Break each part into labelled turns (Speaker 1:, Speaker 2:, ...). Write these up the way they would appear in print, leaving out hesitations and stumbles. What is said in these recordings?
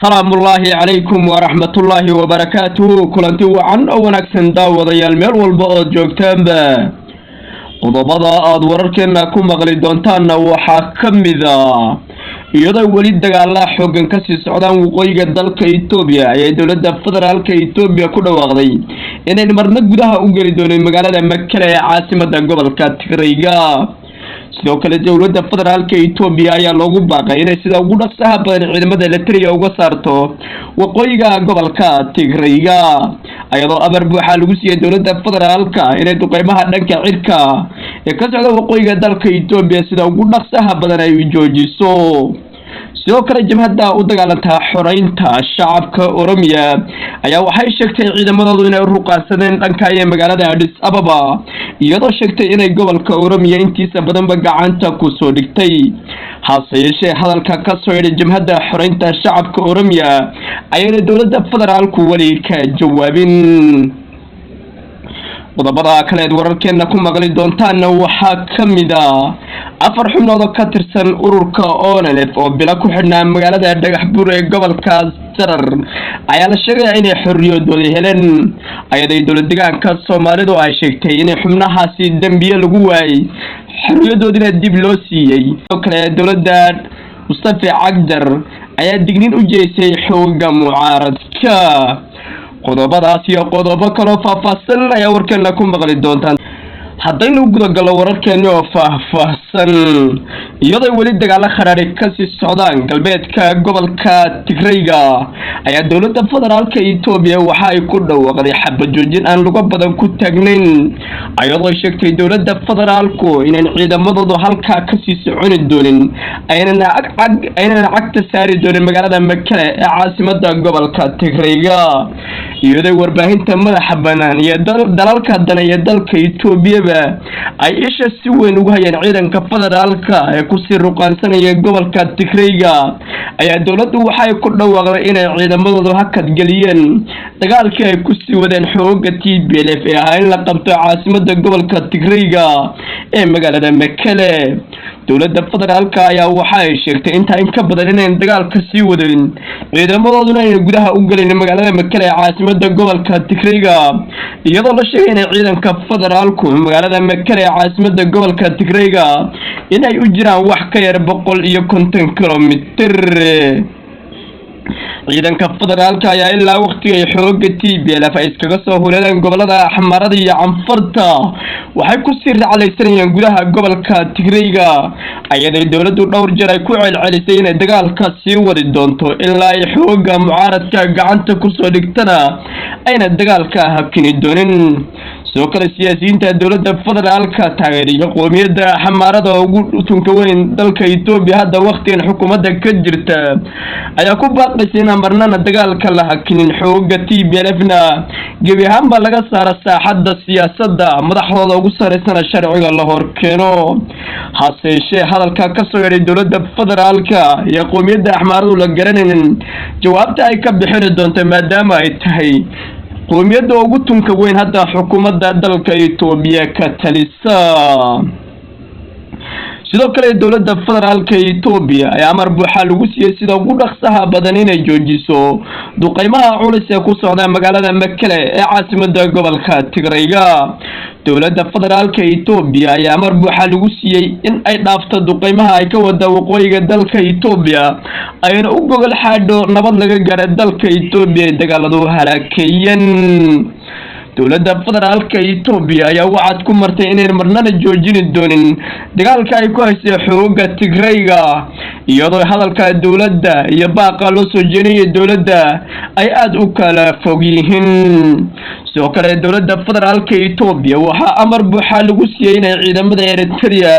Speaker 1: سلام الله عليكم ورحمة الله وبركاته. كلنتي وعن ونكسن داوديال ميل والبا joogtaan ba qodobada aad wararkeena ku maqli doontaan waxaa kamida iyadoo wali dagaal xooggan ka sii socdaan waqooyiga dalka Itoobiya ay dawladda federaalka Itoobiya ku dhawaaqday inay marna gudaha u geli doonaan magaalada Makale ee caasimadda gobolka Tigreega. sidoo kale dawladda federaalka Itoobiya ayaa loogu baaqay inay sida ugu dhaqsaha badan ciidamada militariga uga saarto waqooyiga gobolka Tigreega ayadoo amar buuxa lagu siiyay dawladda federaalka inay duqeymaha dhanka cirka ee ka socda waqooyiga dalka Itoobiya sida ugu dhaqsaha badan ay joojiso. sidoo kale jabhadda u dagaalanta xoreynta shacabka Oromiya ayaa waxay sheegtay ciidamadoodu inay ruqaansadeen dhanka ay magaalada Addis Ababa iyadoo sheegtay inay gobolka Oromiya intiisa badan gacanta ku soo dhigtay. hase yeeshee hadalka ka soo yeedhay jabhadda xoreynta shacabka Oromiya ayay dawladda federaalku wali ka jawaabin. qodobada kale ee wararkeena ku maqli doontaan waxaa kamida afar xubnood ka tirsan ururka ONLF oo bila ku xidhnaa magaalada Dhagaxbuur ee gobolka Jarar ayaa la sheegay inay xorriyadooda heleen ayadoo dawladda deegaanka Soomaalidu ay sheegtay in xubnahaasi dambiye lagu waayay xorriyadoodina dib loo siiyay. sidoo kale dawladda Mustafa Cagdar ayaa digniin u jeesay xoogga mucaaradka. qodobadaas iyo qodobo kale faahfaahsan ayaa warkeena ku maqli doontaan. haddaynu guda galo wararkeena oo faahfaahsan iyadoo wali dagaal kharaari ka sii socdaan galbeedka gobolka Tigreega ayaa dawladda federaalka Itoobiya waxa ay ku dhawaaqday xabad joojin aan luga badan ku taagnayn ayadoo sheegtay dawladda federaalku inay ciidamadoodu halka ka sii socon doonin ayna cagta saari doonin magaalada Makale ee caasimadda gobolka Tigreega. iyadoo warbaahinta madaxa banaan iyo dalalka danaya dalka Itoobiya ay isha si weyn ugu hayeen ciidanka federaalka ee ku sii ruqaansanaya gobolka Tigreega ayaa dawladdu waxay ku dhawaaqday inay ciidamadoodu hakad galiyeen dagaalkii ay ku sii wadeen xoogga TPLF ee ahaa in la qabto caasimadda gobolka Tigreega ee magaalada Makale. dawladda federaalka ayaa waxay sheegtay in ka badan inay dagaalka sii wadeen ciidamadooduna ay gudaha u galeen magaalada Makale ee caasimadda gobolka Tigreega iyadoo la sheegay in ciidanka federaalku magaalada Makale ee caasimadda gobolka Tigreega inay u jiraan wax ka yar 150 kilomitir. ciidanka federaalka ayaa ilaa waqtiga ay xoogga TPLF ay iskaga soo huleeleen gobolada Axmarada iyo Canfarta waxay ku sii raclaysanayeen gudaha gobolka Tigreega ayadoo dawladdu dhowr jeer ay ku celcelisay inay dagaalka sii wadi doonto ilaa ay xoogga mucaaradka gacanta ku soo dhigtana ayna dagaalka hakini doonin. sidoo kale siyaasiyiinta dawladda federaalka taageeriya qoomiyadda Axmarada ugu tunka weyn dalka Itoobiya hadda waqtigan xukuumadda ka jirta ayaa ku baaqayay in marnana dagaalka la hakinin xoogga TPLFna gebi ahaanba laga saaro saaxadda siyaasadda madaxdooda ugu sareysana sharciga la horkeeno. hase yeeshee hadalka ka soo yeedhay dawladda federaalka iyo qoomiyadda Axmaradu la garanaynin jawaabta ay ka bixin doonto maadaama ay tahay qoomiyadda ugu tunka weyn hadda xukuumadda dalka Itoobiya ka talisa. sidoo kale dawladda federaalka Itoobiya ayaa amar buuxa lagu siiyay sida ugu dhaqsaha badan inay joojiso duqeymaha culus ee ku socda magaalada Makale ee caasimadda gobolka Tigreega. dawladda federaalka Itoobiya ayaa amar buuxa lagu siiyay in ay dhaafto duqeymaha ay ka wada waqooyiga dalka Itoobiya ayna u gogol xaadho nabad laga gaaro dalka Itoobiya ee dagaaladu halakeeyeen. dawladda federaalka Itoobiya ayaa wacad ku martay inay marnana joojin doonin dagaalka ay ku hayso xoogga Tigreega iyadoo hadalka dawladda iyo baaqa loo soo jeediyay dawladda ay aad u kala fog yihiin. sidoo kale dawladda federaalka Itoobiya waxa amar buuxa lagu siiyay inay ciidamada Eritrea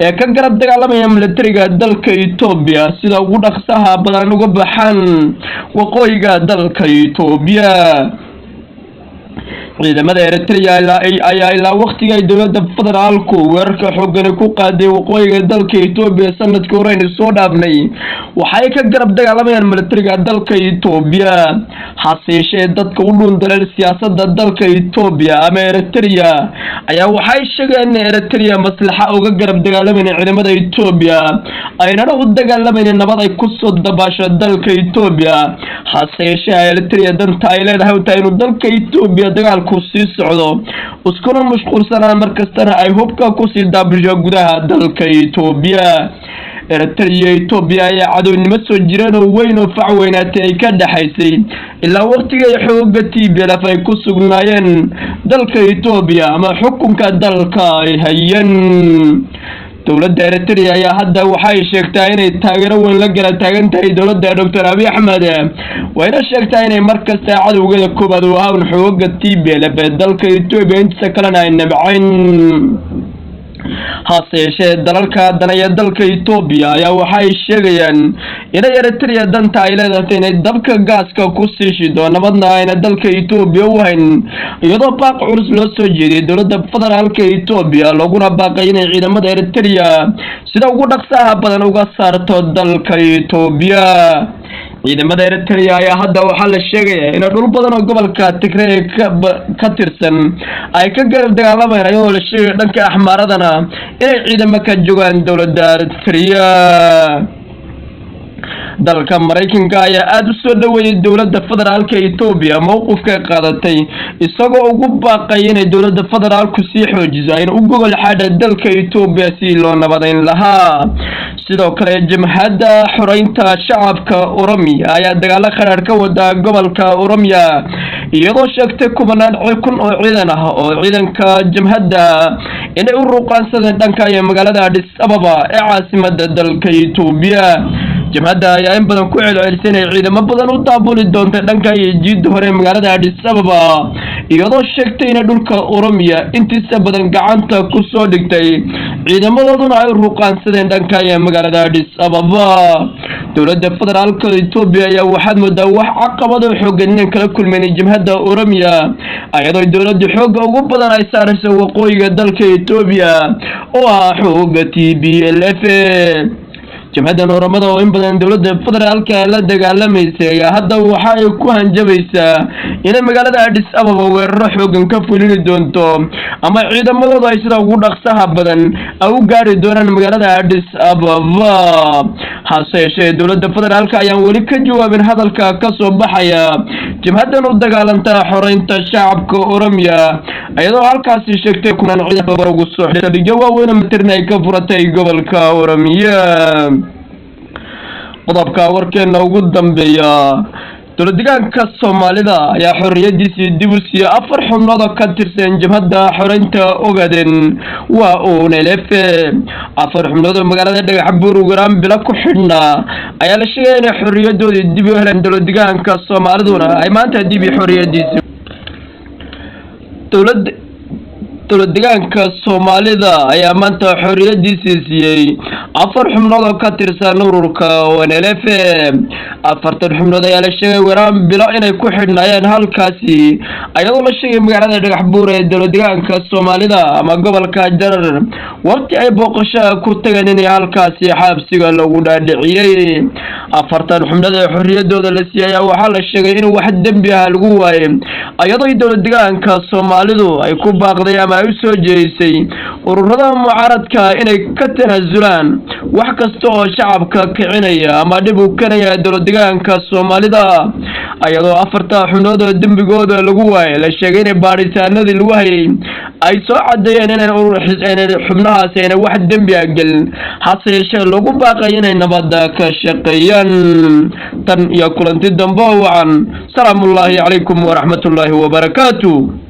Speaker 1: ee ka garab dagaalamaya militariga dalka Itoobiya sida ugu dhaqsaha badan uga baxaan waqooyiga dalka Itoobiya. ciidamada Eritrea ayaa ilaa waqtiga ay dowladda federaalku weerarka xooggan ku qaaday waqooyiga dalka Itoobiya sanadkii hore in soo dhaafnay waxay ka garab dagaalamayaan militariga dalka Itoobiya hase yeeshee dadka u dhundalay siyaasadda dalka Itoobiya ama Eritrea ayaa waxay sheegeen in Eritrea maslaxa uga garab dagaalamayaan ciidamada Itoobiya ayna u dagaalamayaan nabad ay ku soo dabaasho dalka Itoobiya hase yeeshee Eritrea danta ay leedahay inuu dalka Itoobiya dagaal ku sii socdo iskuna mashquulsanaan markastana ay hubka ku sii daabrisho gudaha dalka Itoobiya Eritrea Itoobiya ayaa cadownimo soo jireen oo weyn oo fac weynaatay ay ka dhaxaysay ilaa waqtiga ay xoogga TPLF ay ku sugnaayeen dalka Itoobiya ama xukunka dalka ay hayeen dowladda Eritrea ayaa hadda waxay sheegtaa inay taageero weyn la garab taagan tahay dowladda Dr. Abiy Ahmed wayna sheegtaa inay markasta cadowgeeda koobaad u ahaan xoogga TPLF ee dalka Itoobiya inta kalena ay nabcayn hase yeeshee dalalka danaya dalka Itoobiya ayaa waxay sheegayaan inay Eritrea danta ay leedahay inay dabka gaaska ku sii shido nabadna ayna dalka Itoobiya u hayn iyadoo baaq culus loo soo jeediyay dowladda federaalka Itoobiya laguna baaqay inay ciidamada Eritrea sida ugu dhaqsaha badan uga saarto dalka Itoobiya ciidamada Eritrea ayaa hadda waxaa la sheegayaa in dhul badan oo gobolka Tigray ka tirsan ay ka garab dagaalamayaan iyadoo la sheegay dhanka Axmaaradana inay ciidamo ka joogaan dowladda Eritrea dalka Mareykanka ayaa aad u soo dhaweeyay dowladda federaalka Itoobiya mowqifka qaadatay isagoo ugu baaqay inay dowladda federaalku sii xoojiso ayna u gogol xaadha dalka Itoobiya si loo nabadeyn lahaa sidoo kale jamhadda xoreynta shacabka Oromiya ayaa dagaal qaraar ka wada gobolka Oromiya iyadoo sheegtay kumanaan kun oo ciidan ah oo ciidanka jamhadda inay u ruqaansadeen dhanka magaalada Addis Ababa ee caasimadda dalka Itoobiya jamhadda ayaa in badan ku celcelisay ciidamo badan u daabuli doonta dhanka jiid hore magaalada Addis Ababa iyadoo sheegtay in dhulka Oromiya intiisa badan gacanta ku soo dhigtay ciidamadooduna ay ruqaansadeen dhanka magaalada Addis Ababa dowladda federaalka Itoobiya ayaa waxaad moodaa wax caqabado xooggan kala kulmeen jamhadda Oromiya ayadoo dowladda xoogga ugu badan ay saarayso waqooyiga dalka Itoobiya oo ah xoogga TPLF jamhaddan Oromada oo in badan dowladda federaalka la dagaalamaysa ayaa hadda waxa ay ku hanjabaysaa in magaalada Addis Ababa weeraro xooggan ka fulin doonto ama ciidamadooda ay sida ugu dhaqsaha badan u gaari doonaan magaalada Addis Ababa hase yeeshee dowladda federaalka ayaan weli ka jawaabin hadalka ka soo baxaya jamhaddan u dagaalanta xoreynta shacabka Oromiya ayadoo halkaasi sheegtay kunan ciidan ugu soo xidhay jawaabna matirna ay ka furatay gobolka Oromiya qodobka warkeena ugu dambeeya dowladdeegaanka Soomaalida ayaa xorriyadiisii dib u siiyay 4 xubnood oo ka tirsan jamhadda xoreynta Ogaden waa ONLF 4 xubnood oo magaalada Dhagaxbuur ugu bila ku xidhnaa ayaa la sheegay in xorriyadoodii dib u heleen dowladdeegaanka Soomaaliduna ay maanta dib u xorriyadiisii dowladdeegaanka Soomaalida ayaa maanta xorriyadiisii siiyay 4 xubnood oo ka tirsan ururka ONLF 4 xubnood ayaa la sheegay weeraan bilo inay ku xidhnaayeen halkaasi ayadoo la sheegay magaalada Dhagaxbuur ee dowladdeegaanka Soomaalida ama gobolka Jarar waqti ay booqasho ku tageen in halkaasi xabsiga lagu dhaadhiciyay 4 xubnood ee xorriyadooda la siiyay waxaa la sheegay in wax dambi ah lagu waayay ayadoo dowladdeegaanka Soomaalidu ay ku baaqday ama ay soo jeesay ururada mucaaradka inay ka tanaasulaan wax kasta oo shacabka kicinaya ama dib u keenaya dowladdeegaanka Soomaalida ayadoo 4 xubnood oo dambigooda lagu waayay la sheegay in baaritaanadii lagu hayay ay soo cadeeyeen in xubnahaas ay wax dambi ah galin hase yeeshee lagu baaqay inay nabadda ka shaqeeyaan tan iyo kulanti dambe wacan salaamullaahi calaykum wa rahmatullaahi wa barakaatuh.